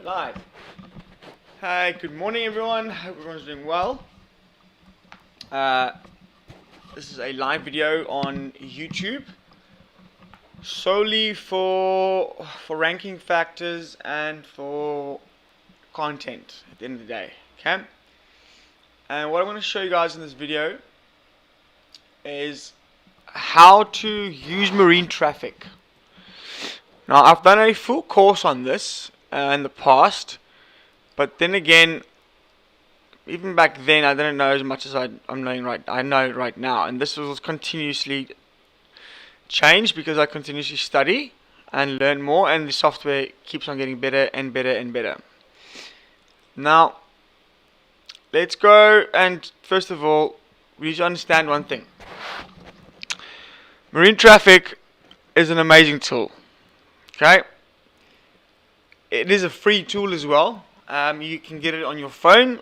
Live. Hi, good morning everyone. Hope everyone's doing well. This is a live video on YouTube solely for ranking factors and for content at the end of the day. Okay? And what I want to show you guys in this video is how to use marine traffic. Now, I've done a full course on this in the past, but then again, even back then, I didn't know as much as I know right now, and this will continuously change because I continuously study and learn more, and the software keeps on getting better and better and better. Now, let's go, and first of all, we need to understand one thing. Marine traffic is an amazing tool. Okay, it is a free tool as well. You can get it on your phone.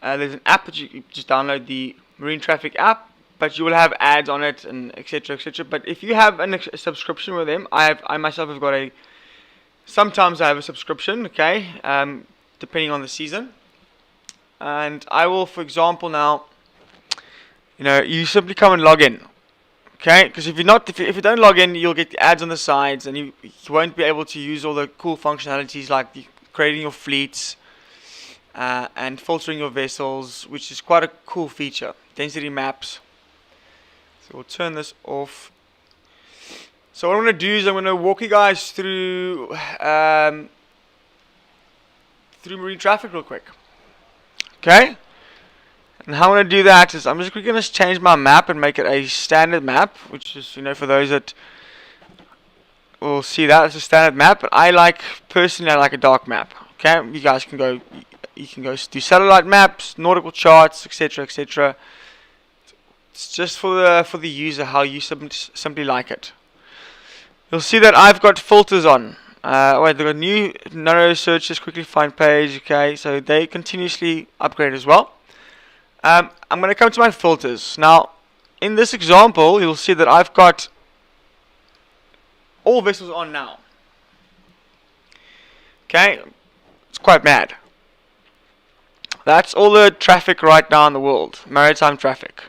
There's an app that you just download, the marine traffic app, but you will have ads on it and etc. etc. But if you have a subscription with them, I myself have got a. Sometimes I have a subscription. Okay, depending on the season, and I will, for example, now, you simply come and log in. Okay, because if you don't log in, you'll get the ads on the sides, and you won't be able to use all the cool functionalities like creating your fleets and filtering your vessels, which is quite a cool feature. Density maps. So we'll turn this off. So what I'm going to do is I'm going to walk you guys through marine traffic real quick. Okay. And how I'm going to do that is I'm just going to change my map and make it a standard map, which is, for those that will see that, it's a standard map. But personally, I like a dark map. Okay, you guys can go do satellite maps, nautical charts, etc., etc. It's just for the user how you simply like it. You'll see that I've got filters on. They've got new narrow searches, quickly find page. Okay, so they continuously upgrade as well. I'm going to come to my filters. Now, in this example, you'll see that I've got all vessels on now. Okay, it's quite mad. That's all the traffic right now in the world, maritime traffic.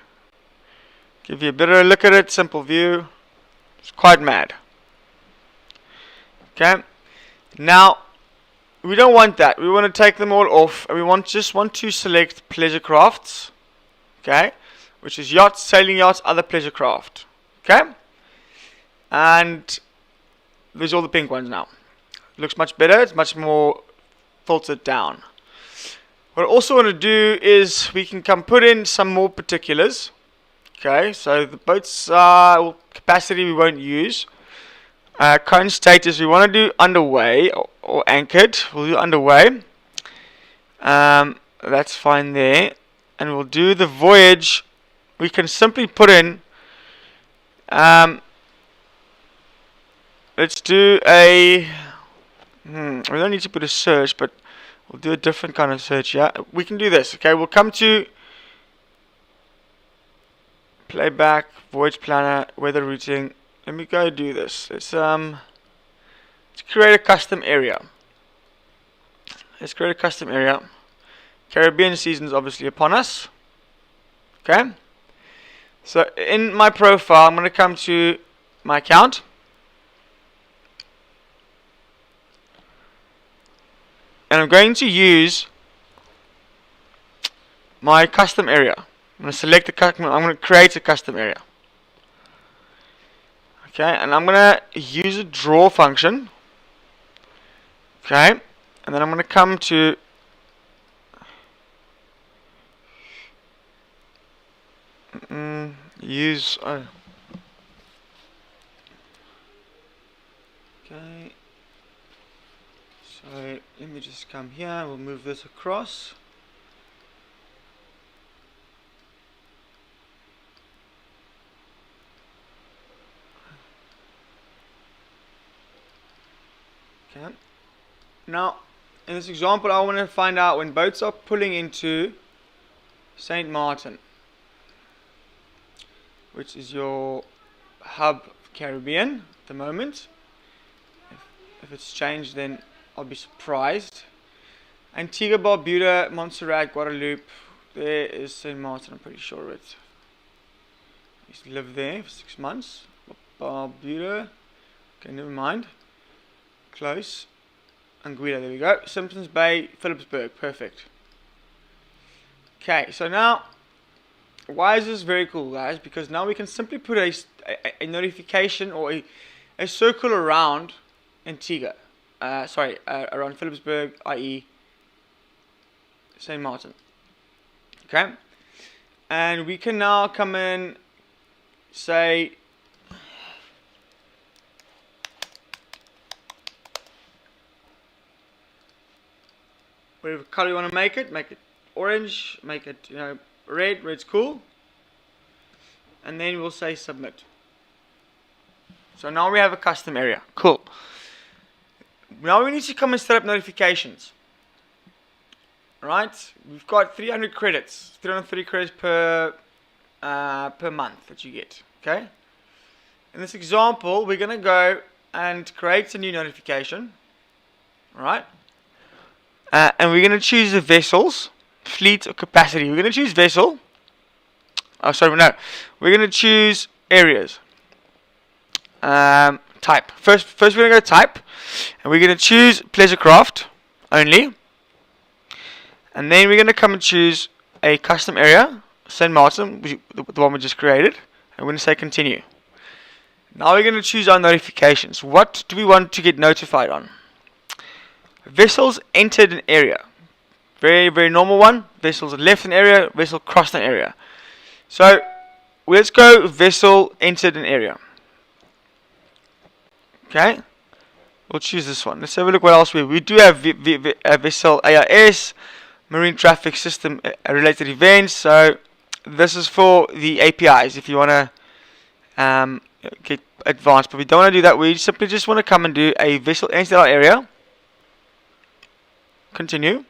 Give you a better look at it, simple view. It's quite mad. Okay, now, we don't want that. We want to take them all off, and we just want to select pleasure crafts, okay, which is yachts, sailing yachts, other pleasure craft, okay, and there's all the pink ones now. Looks much better. It's much more filtered down. What I also want to do is we can come put in some more particulars, okay. So the boat's capacity we won't use. Current status we want to do underway or anchored. We'll do underway. That's fine there. And we'll do the voyage. We can simply put in. Let's do a. We don't need to put a search, but we'll do a different kind of search. Yeah, we can do this. Okay, we'll come to playback, voyage planner, weather routing. Let me go do this. Let's create a custom area. Let's create a custom area. Caribbean season is obviously upon us. Okay. So in my profile, I'm going to come to my account. And I'm going to use my custom area. I'm going to select I'm going to create a custom area. Okay, and I'm going to use a draw function. Okay, and then I'm going to come to use. Okay, so let me just come here. We'll move this across. Okay. Now, in this example, I want to find out when boats are pulling into St. Martin, which is your hub Caribbean at the moment. If it's changed, then I'll be surprised. Antigua, Barbuda, Montserrat, Guadeloupe. There is St. Martin, I'm pretty sure of it. I used to live there for 6 months. Barbuda. Okay, never mind. Close. Anguilla, there we go. Simpsons Bay, Philipsburg. Perfect. Okay, so now, why is this very cool, guys? Because now we can simply put a notification or a circle around Antigua. Around Philipsburg, i.e. St. Martin. Okay? And we can now come in, say, whatever color you want to make it orange, make it, red, red's cool. And then we'll say submit. So now we have a custom area. Cool. Now we need to come and set up notifications. Right? We've got 300 credits, 330 credits per month that you get. Okay? In this example, we're going to go and create a new notification. Right? And we're going to choose the vessels, fleet or capacity. We're going to choose vessel. Oh, sorry, no. We're going to choose areas. Type. First we're going to go type. And we're going to choose pleasure craft only. And then we're going to come and choose a custom area, St. Martin, the one we just created. And we're going to say continue. Now we're going to choose our notifications. What do we want to get notified on? Vessels entered an area. Very, very normal one. Vessels left an area, vessel crossed an area. So let's go vessel entered an area. Okay. We'll choose this one. Let's have a look what else we do have vessel AIS, marine traffic system related events. So this is for the APIs if you want to get advanced. But we don't want to do that. We simply just want to come and do a vessel entered our area. Continue.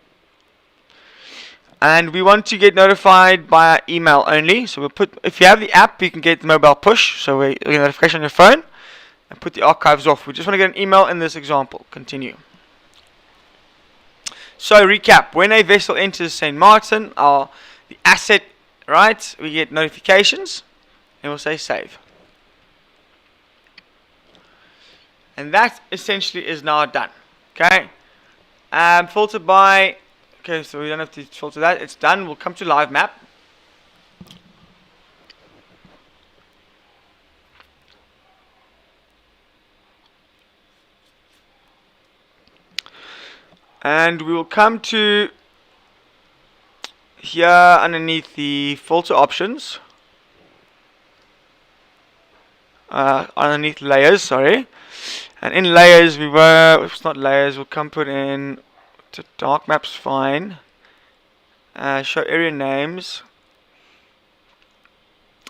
And we want to get notified by email only. So we'll put, if you have the app, you can get the mobile push. So we get a notification on your phone and put the archives off. We just want to get an email in this example. Continue. So recap, when a vessel enters St. Martin, the asset, right, we get notifications and we'll say save. And that essentially is now done. Okay. Filter by, okay, so we don't have to filter that, it's done. We'll come to live map. And we will come to here underneath the filter options. Underneath layers, sorry. And in layers, if it's not layers, we'll come put in to dark maps, fine. Show area names.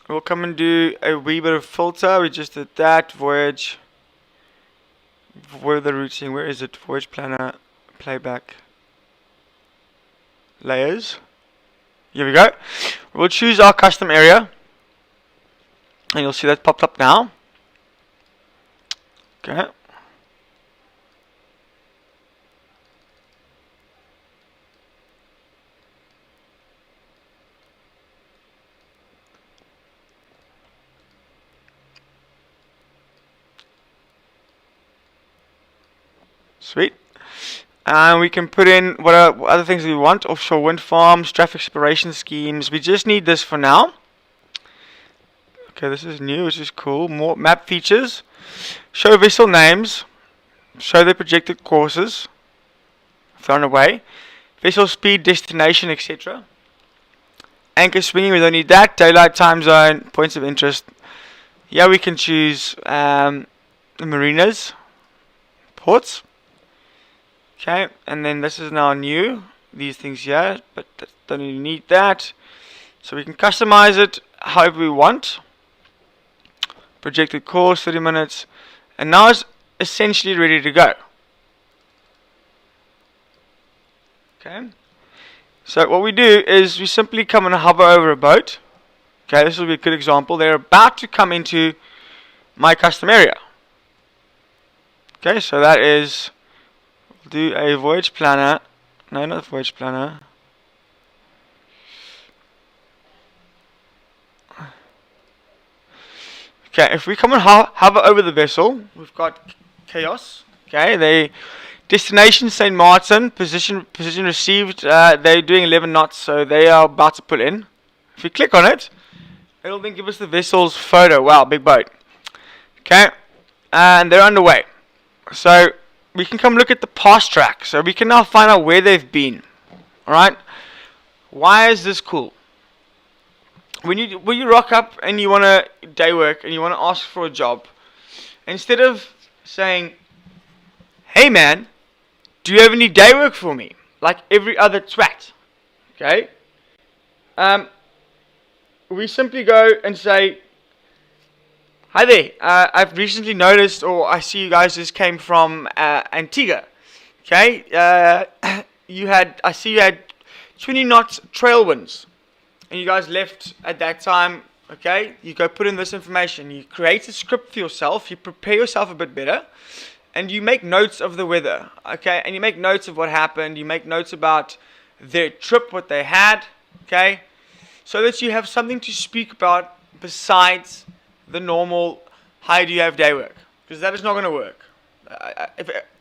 We'll come and do a wee bit of filter. We just did that. Voyage. Where the routing? Where is it? Voyage planner. Playback. Layers. Here we go. We'll choose our custom area. And you'll see that popped up now. Okay. Sweet. And we can put in what other things we want. Offshore wind farms, traffic separation schemes. We just need this for now. Okay, this is new, which is cool. More map features. Show vessel names. Show the projected courses. Thrown away. Vessel speed, destination, etc. Anchor swinging, we don't need that. Daylight time zone, points of interest. Here we can choose the marinas, ports. Okay, and then this is now new, these things here, but don't really need that. So we can customize it however we want. Projected course, 30 minutes. And now it's essentially ready to go. Okay. So what we do is we simply come and hover over a boat. Okay, this will be a good example. They're about to come into my custom area. Okay, so that is, do a voyage planner. No, not voyage planner. Okay, if we come and hover over the vessel, we've got chaos. Okay, they destination St. Martin, position received. They're doing 11 knots, so they are about to pull in. If we click on it, it'll then give us the vessel's photo. Wow, big boat. Okay, and they're underway. So we can come look at the past track. So we can now find out where they've been. All right. Why is this cool? When you rock up and you want to day work and you want to ask for a job, instead of saying, "Hey man, do you have any day work for me?" like every other twat, okay? We simply go and say, "Hi there, I've recently noticed, or I see you guys just came from Antigua, okay? I see you had 20 knots trail winds. And you guys left at that time," okay? You go put in this information. You create a script for yourself. You prepare yourself a bit better. And you make notes of the weather, okay? And you make notes of what happened. You make notes about their trip, what they had, okay? So that you have something to speak about besides the normal, "Hi, do you have day work?" Because that is not going to work.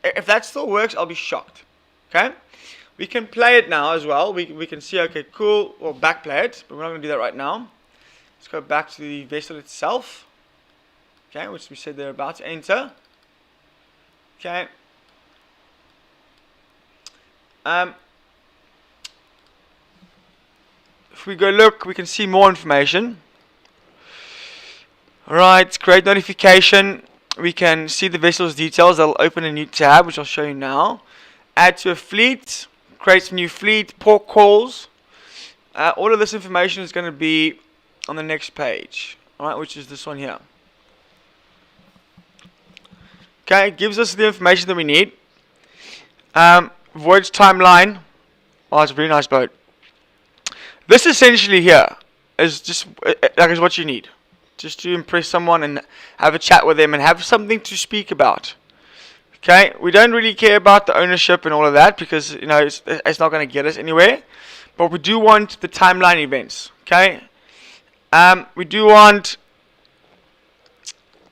If that still works, I'll be shocked, okay? We can play it now as well. We can see, okay, cool, or back play it, but we're not going to do that right now. Let's go back to the vessel itself, okay, which we said they're about to enter. Okay. If we go look, we can see more information. Alright, create notification. We can see the vessel's details. I'll open a new tab, which I'll show you now. Add to a fleet. Create a new fleet. Port calls. All of this information is going to be on the next page. Alright, which is this one here. Okay, it gives us the information that we need. Voyage timeline. Oh, it's a very nice boat. This essentially here is just is what you need, just to impress someone and have a chat with them and have something to speak about. Okay, we don't really care about the ownership and all of that because it's not going to get us anywhere. But we do want the timeline events. Okay, we do want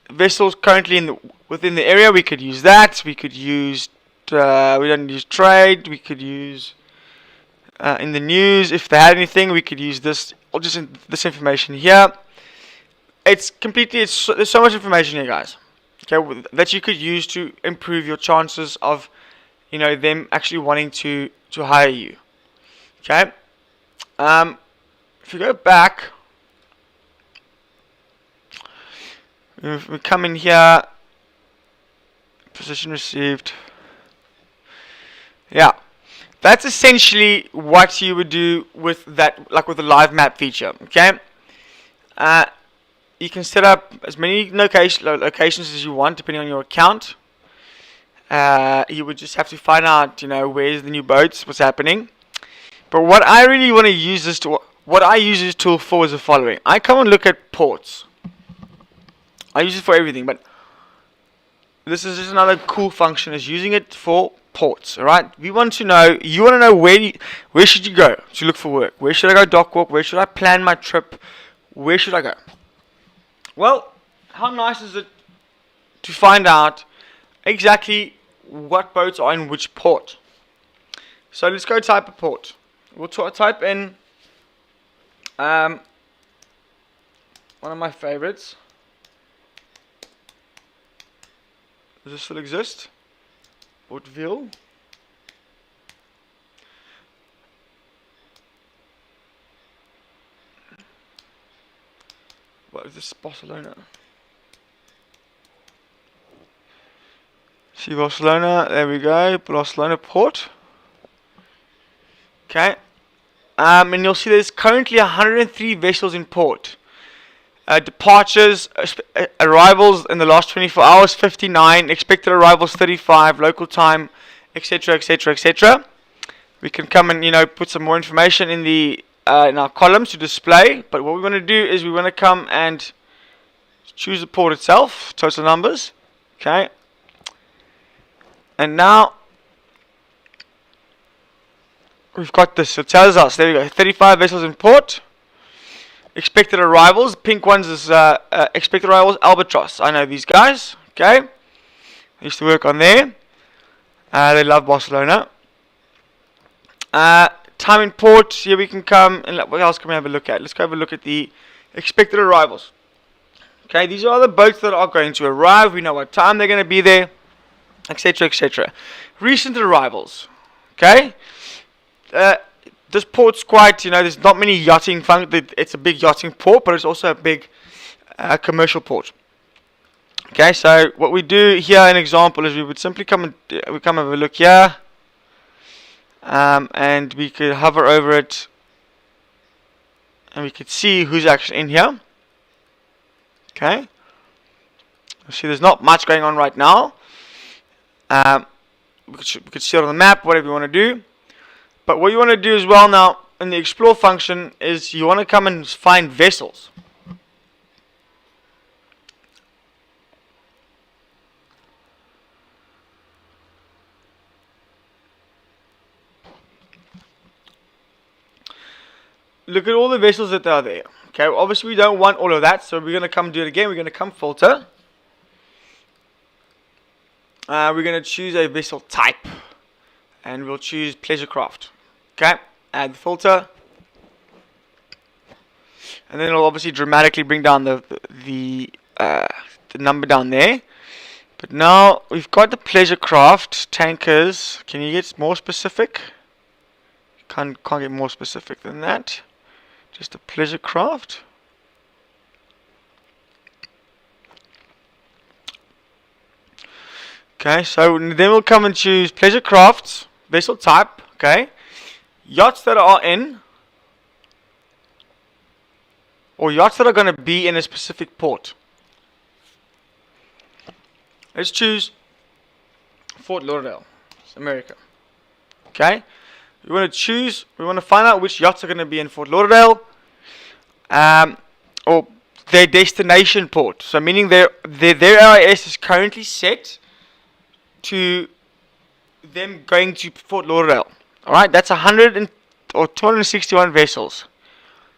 vessels currently within the area. We could use that. We could use. We don't use trade. We could use in the news if they had anything. We could use this. Or just this information here. It's completely. There's so much information here, guys. Okay, that you could use to improve your chances of, them actually wanting to hire you. Okay. If you go back, if we come in here, position received. Yeah, that's essentially what you would do with that, like with the live map feature. Okay. You can set up as many locations as you want, depending on your account. You would just have to find out, where's the new boats, what's happening. But what I really want to use what I use this tool for is the following. I come and look at ports. I use it for everything, but this is just another cool function, is using it for ports. All right. You want to know where should you go to look for work? Where should I go dock walk? Where should I plan my trip? Where should I go? Well, how nice is it to find out exactly what boats are in which port? So let's go type a port. We'll type in one of my favorites. Does this still exist? Portville. What is this? Barcelona. See Barcelona. There we go. Barcelona port. Okay. And you'll see there's currently 103 vessels in port. Departures, arrivals in the last 24 hours, 59. Expected arrivals, 35. Local time, etc., etc., etc. We can come and put some more information in the in our columns to display. But what we want to do is we want to come and choose the port itself, total numbers. Okay. And now we've got this. So it tells us, there we go, 35 vessels in port. Expected arrivals. Pink ones is expected arrivals, Albatross. I know these guys. Okay. I used to work on there. They love Barcelona. Time in port. Here we can come and what else can we have a look at? Let's go have a look at the expected arrivals. Okay, these are the boats that are going to arrive. We know what time they're going to be there, etc., etc. Recent arrivals. Okay. This port's quite, there's not many yachting it's a big yachting port, but it's also a big commercial port. Okay, so what we do here, an example, is we would simply come have a look here, and we could hover over it, and we could see who's actually in here. Okay, see there's not much going on right now. We could see it on the map, whatever you want to do. But what you want to do as well now in the explore function is you want to come and find vessels. Look at all the vessels that are there. Okay, obviously we don't want all of that, so we're going to come do it again. We're going to come filter. We're going to choose a vessel type, and we'll choose pleasure craft. Okay, add the filter, and then it'll obviously dramatically bring down the number down there. But now we've got the pleasure craft tankers. Can you get more specific? Can't get more specific than that. Just a pleasure craft. Okay, so then we'll come and choose pleasure crafts, vessel type. Okay, yachts that are in, or yachts that are going to be in a specific port. Let's choose Fort Lauderdale, America. Okay, we want to find out which yachts are going to be in Fort Lauderdale, or their destination port. So meaning their RIS is currently set to them going to Fort Lauderdale. Alright, that's 261 vessels.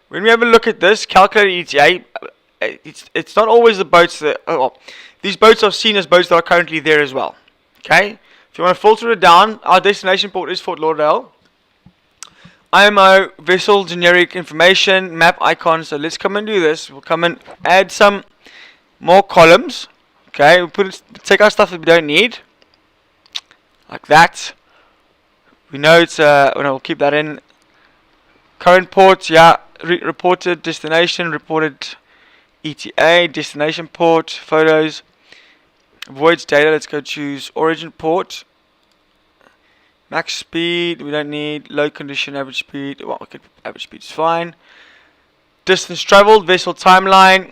When we have a look at this, calculate ETA, it's not always the boats that, these boats are seen as boats that are currently there as well. Okay, if you want to filter it down, our destination port is Fort Lauderdale. IMO, vessel, generic information, map icon. So let's come and do this. We'll come and add some more columns. Okay, we'll take our stuff that we don't need. Like that. We know it's we'll keep that in. Current port, yeah. Reported destination, reported ETA, destination port, photos, voids data. Let's go choose origin port. Max speed, we don't need. Low condition, average speed. Well, okay, average speed is fine. Distance traveled, vessel timeline.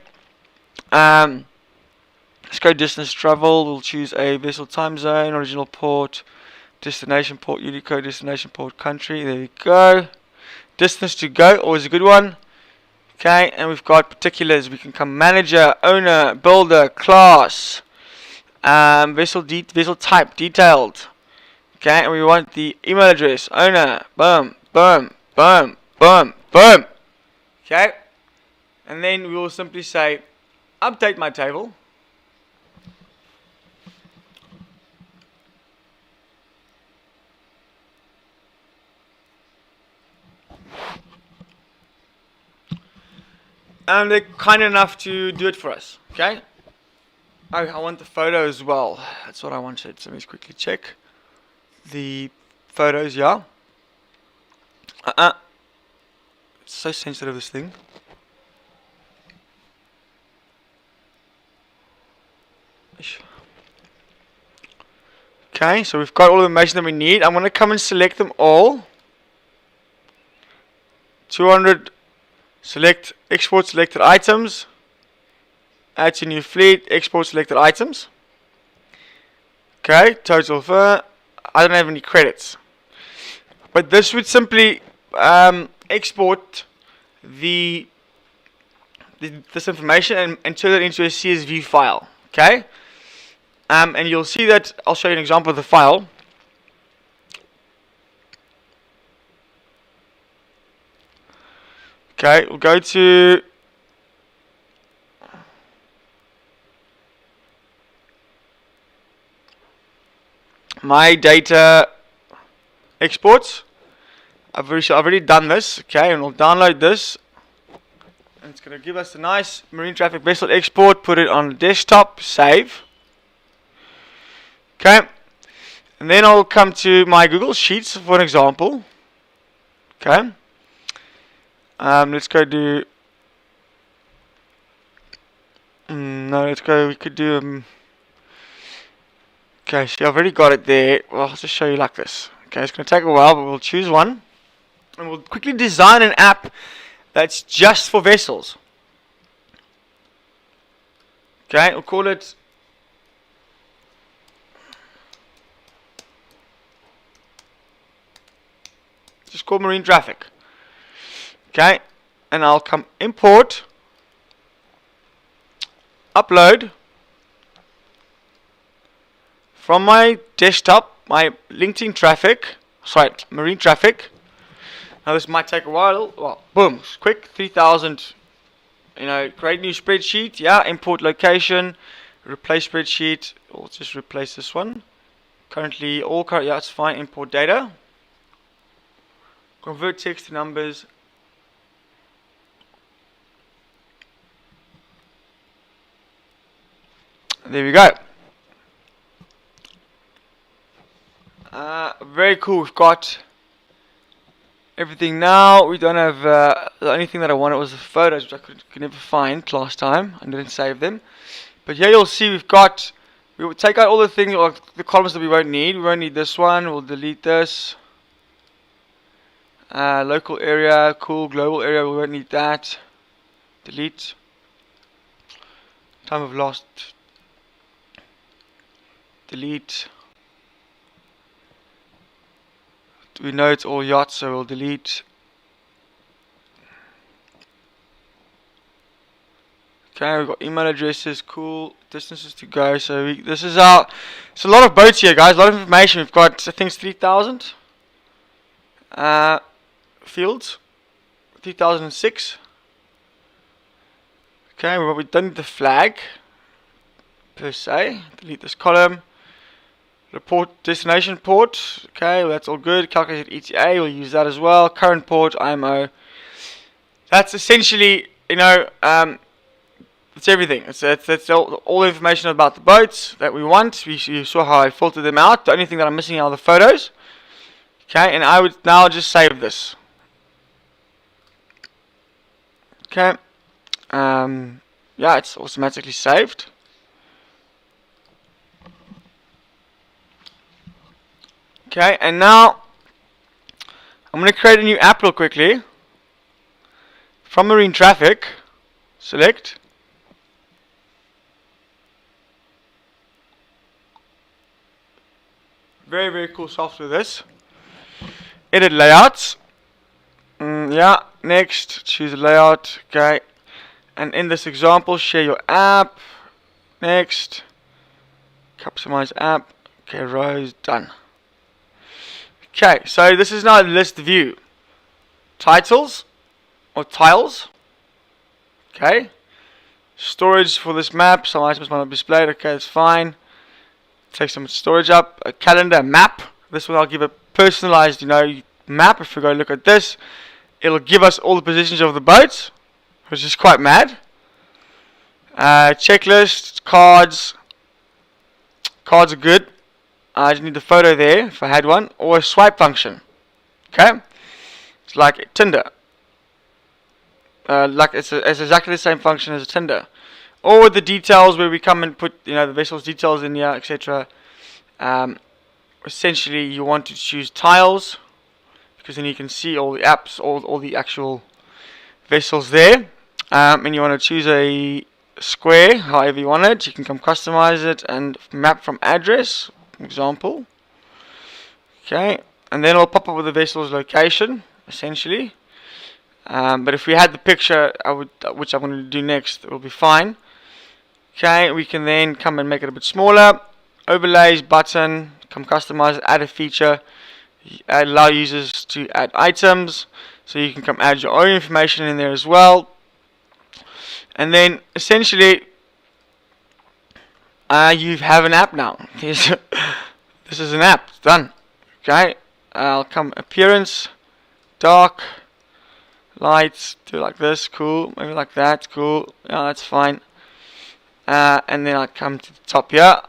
Let's go distance travel. We'll choose a vessel time zone, original port, destination port, Unicode, destination port, country. There we go. Distance to go, always a good one. Okay, and we've got particulars. We can come manager, owner, builder, class, vessel type, detailed. Okay, and we want the email address, owner, boom, boom, boom, boom, boom. Okay, and then we will simply say, update my table. And they're kind enough to do it for us. Okay. I want the photo as well. That's what I wanted. So let's quickly check the photos. Yeah. It's so sensitive, this thing. Okay, so we've got all the information that we need. I'm going to come and select them all. 200. Select export selected items. Add to new fleet. Export selected items. Okay, total for. I don't have any credits. But this would simply export this information and turn it into a CSV file. Okay. And you'll see that I'll show you an example of the file. Okay, we'll go to my data exports. I've already done this, okay, and we'll download this. And it's going to give us a nice marine traffic vessel export, put it on the desktop, save. Okay, and then I'll come to my Google Sheets for an example. Okay, let's go do, no, let's go, we could do, okay, so I've already got it there. Well, I'll just show you like this. Okay, it's going to take a while, but we'll choose one. And we'll quickly design an app that's just for vessels. Okay, we'll call it just called marine traffic. Okay, and I'll come import, upload from my desktop, my LinkedIn traffic, sorry, marine traffic. Now this might take a while. Well, boom, quick, 3,000. You know, create new spreadsheet. Yeah, import location, replace spreadsheet. Or just replace this one. Currently, yeah, it's fine. Import data. Convert text to numbers. There we go. Very cool. We've got everything now. We don't have the only thing that I wanted was the photos, which I could never find last time. I didn't save them. But here you'll see we will take out all the things, or the columns that we won't need. We won't need this one. We'll delete this. Local area, cool. Global area, we won't need that. Delete. Time of lost. Delete. We know it's all yachts, so we'll delete. Okay, we've got email addresses, cool, distances to go. So this is it's a lot of boats here, guys, a lot of information. We've got, I think it's 3,000 fields, 3,006. Okay, we don't need the flag per se. Delete this column. Report destination port. Okay, well, that's all good. Calculated ETA, we'll use that as well. Current port, IMO. That's essentially, you know, it's everything. That's all the information about the boats that we want. You saw how I filtered them out. The only thing that I'm missing are the photos. Okay, and I would now just save this. Okay. Yeah, it's automatically saved. Okay, and now I'm going to create a new app real quickly. From marine traffic, select. Very, very cool software this. Edit layouts. Yeah, next, choose a layout. Okay, and in this example, share your app. Next, customize app. Okay, rows, done. Okay, so this is now a list view. Titles or tiles. Okay. Storage for this map. Some items might not be displayed. Okay, that's fine. Take some storage up. A calendar, a map. This one I'll give a personalized, map. If we go look at this, it'll give us all the positions of the boats, which is quite mad. Checklist, cards. Cards are good. I just need the photo there if I had one, or a swipe function. Okay, it's like Tinder. It's exactly the same function as a Tinder. Or the details where we come and put the vessel's details in here, etc. Essentially, you want to choose tiles because then you can see all the apps, all the actual vessels there. And you want to choose a square, however you want it. You can come customize it and map from address. Example. Okay, and then it'll pop up with the vessel's location essentially. But if we had the picture, which I'm going to do next, it will be fine. Okay, we can then come and make it a bit smaller. Overlays button, come customize it, add a feature. allow users to add items, so you can come add your own information in there as well. And then essentially you have an app now. This is an app. It's done. Okay, I'll come appearance, dark, lights, do like this, cool, maybe like that, cool, yeah, that's fine. And then I'll come to the top here,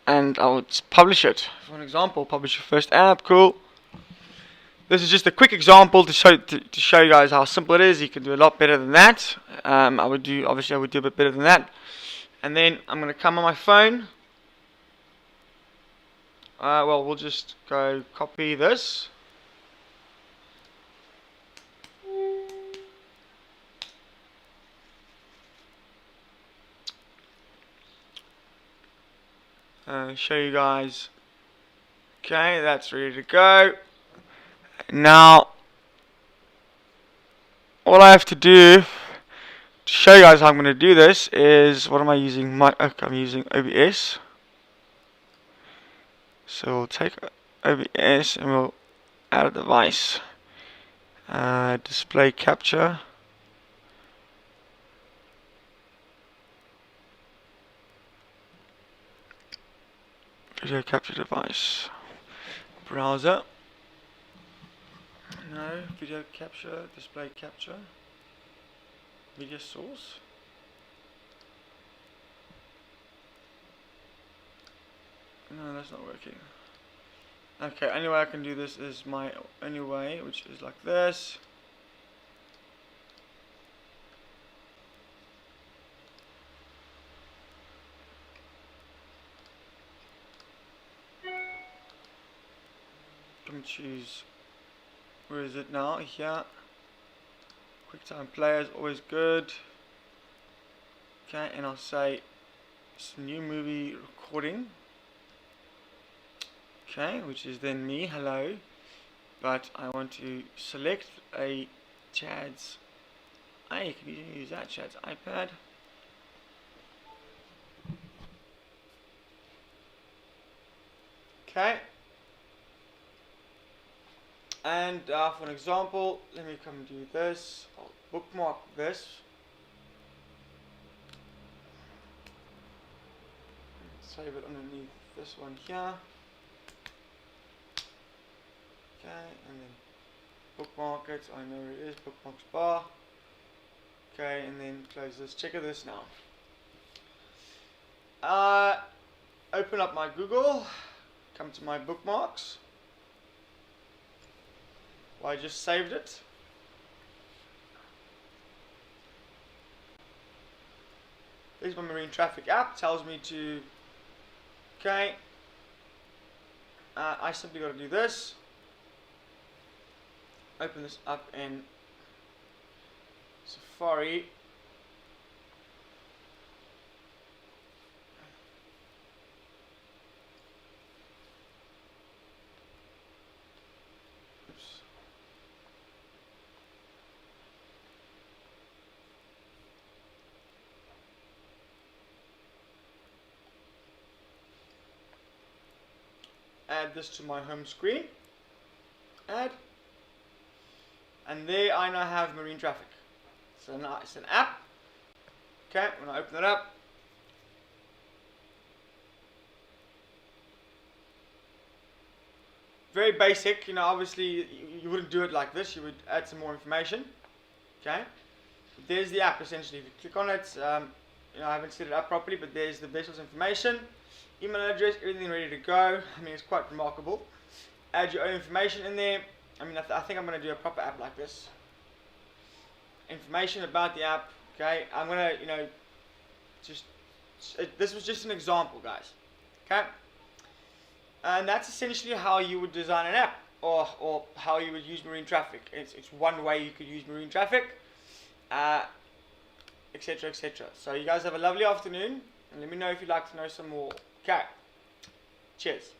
and I'll just publish it. For an example, publish your first app, cool. This is just a quick example to show you guys how simple it is. You can do a lot better than that. I would do a bit better than that. And then I'm going to come on my phone. Well, we'll just go copy this. Show you guys. Okay, that's ready to go. Now, all I have to do to show you guys how I'm going to do this is, what am I using? I'm using OBS. So we'll take OBS and we'll add a device. Display capture. Video capture device. Browser. No, video capture, display capture. Media source. No, that's not working. Okay, only way I can do this is my only way, which is like this. Can choose. Where is it now? Here. QuickTime Player is always good. Okay, and I'll say some new movie recording. Okay, which is then me, hello. But I want to select a Chad's. You can use that Chad's iPad. Okay. And for an example, let me come do this. I'll bookmark this. Save it underneath this one here. Okay, and then bookmark it. I know where it is. Bookmarks bar. Okay, and then close this. Check this now. Open up my Google. Come to my bookmarks. Well, I just saved it. There's my marine traffic app. Tells me to. Okay. I simply got to do this. Open this up in Safari. Oops. Add this to my home screen. Add. And there I now have marine traffic. So now it's an app. Okay, when I open it up, very basic, obviously you wouldn't do it like this, you would add some more information. Okay, but there's the app essentially. If you click on it, I haven't set it up properly, but there's the vessel's information, email address, everything ready to go. I mean, it's quite remarkable. Add your own information in there. I mean, I think I'm going to do a proper app like this. Information about the app. Okay, I'm going to, this was just an example, guys. Okay, and that's essentially how you would design an app, or how you would use marine traffic. It's one way you could use marine traffic, etc., etc. So you guys have a lovely afternoon, and let me know if you'd like to know some more. Okay, cheers.